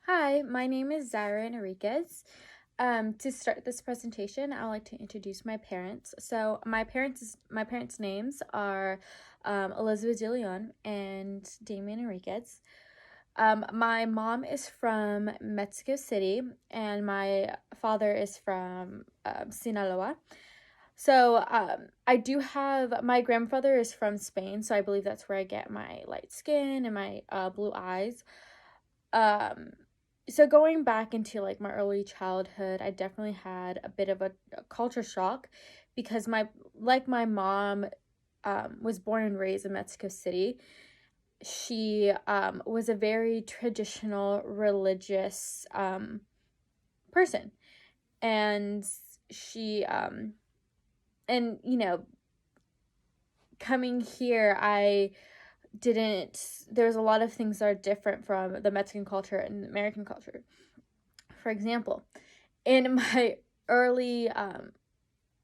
Hi, my name is Zaira Enriquez. To start this presentation, I'd like to introduce my parents. So my parents' names are Elizabeth De Leon and Damian Enriquez. My mom is from Mexico City, and my father is from Sinaloa. So I do have my grandfather is from Spain, so I believe that's where I get my light skin and my blue eyes. Um, so going back into like my early childhood, I definitely had a bit of a culture shock because my mom was born and raised in Mexico City. She was a very traditional religious person, and she and coming here, I didn't there's a lot of things that are different from the Mexican culture and the American culture. For example, in early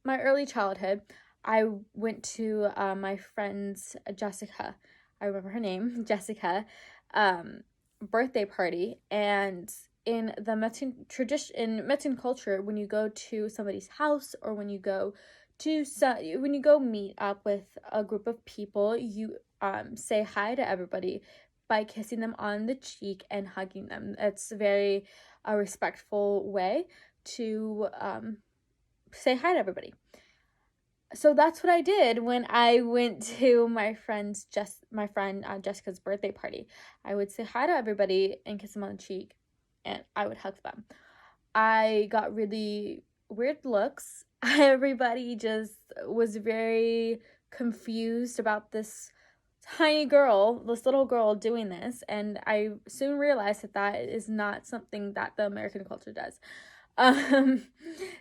my early childhood, I went to my friend's Jessica. I remember her name, Jessica, um, birthday party. And in the Mexican culture, when you go to somebody's house or when you go meet up with a group of people, you say hi to everybody by kissing them on the cheek and hugging them. It's very a respectful way to say hi to everybody. So that's what I did when I went to my friend Jessica's birthday party. I would say hi to everybody and kiss them on the cheek, and I would hug them. I got really weird looks. Everybody just was very confused about this little girl doing this, and I soon realized that that is not something that the American culture does. Um,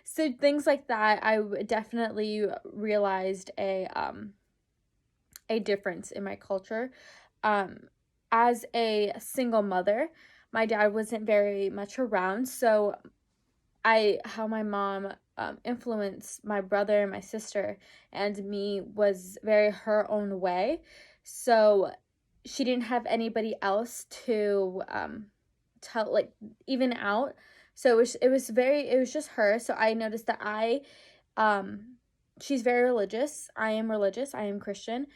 so things like that, definitely realized a difference in my culture. Um, as a single mother, my dad wasn't very much around, so how my mom influenced my brother and my sister and me was very her own way. So she didn't have anybody else to tell, like, even out. So it was just her. So I noticed that um she's very religious. I am religious. I am Christian.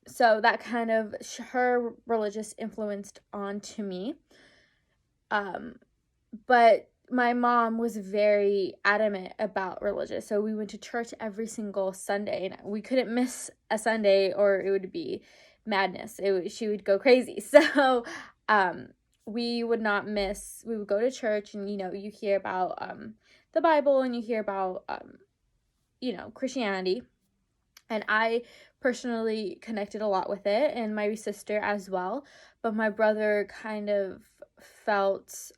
So that kind of her religious influenced onto me. Um but my mom was very adamant about religious. So we went to church every single Sunday, and we couldn't miss a Sunday or it would be madness. She would go crazy. So um, we would not miss. We would go to church, and you hear about the Bible, and you hear about Christianity. And I personally connected a lot with it, and my sister as well. But my brother kind of felt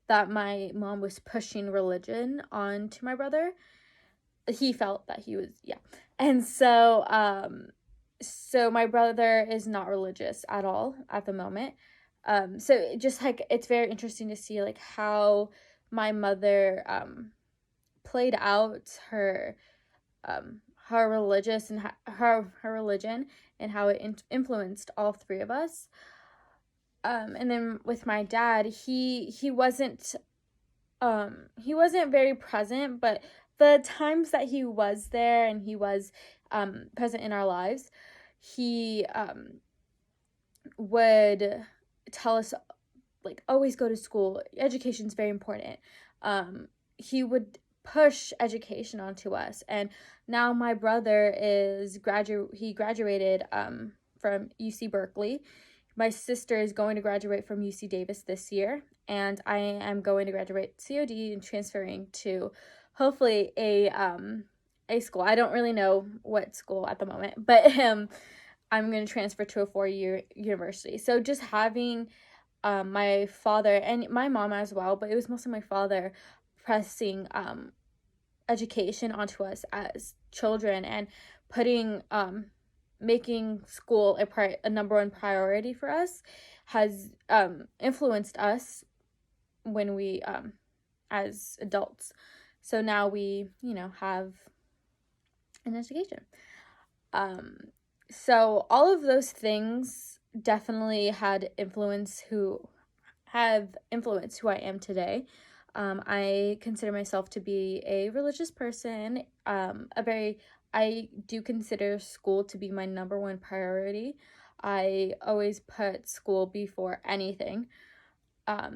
that my mom was pushing religion onto my brother. He felt that he was, yeah. And so my brother is not religious at all at the moment. So just like it's very interesting to see like how my mother played out her religious and her religion and how it influenced all three of us. And then with my dad, he wasn't very present, but the times that he was there and he was present in our lives, he would tell us, like, always go to school. Education's very important. He would push education onto us, and now my brother he graduated from UC Berkeley. My sister is going to graduate from UC Davis this year, and I am going to graduate COD and transferring to hopefully a school. I don't really know what school at the moment, but I'm going to transfer to a 4-year university. So just having my father and my mom as well, but it was mostly my father pressing education onto us as children and putting making school a number one priority for us has influenced us when we as adults. So now we have an education. Um, so all of those things definitely had influence who have influenced who I am today. I consider myself to be a religious person. I do consider school to be my number one priority. I always put school before anything.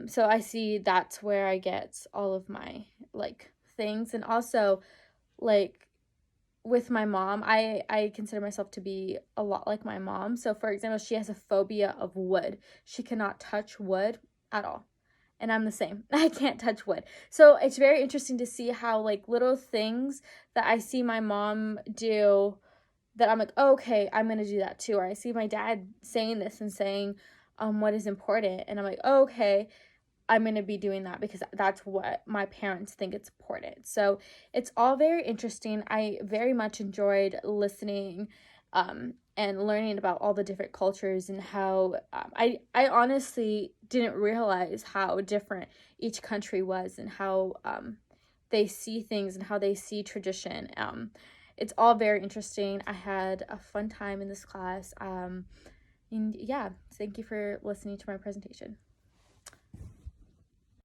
So I see that's where I get all of my like things, and also like with my mom, I consider myself to be a lot like my mom. So for example, she has a phobia of wood. She cannot touch wood at all. And I'm the same. I can't touch wood. So it's very interesting to see how like little things that I see my mom do that I'm like, oh, okay, I'm gonna do that too. Or I see my dad saying this and saying what is important, and I'm like, oh, okay, I'm going to be doing that because that's what my parents think it's important. So it's all very interesting. I very much enjoyed listening and learning about all the different cultures and how I honestly didn't realize how different each country was and how they see things and how they see tradition. It's all very interesting. I had a fun time in this class. And yeah, thank you for listening to my presentation.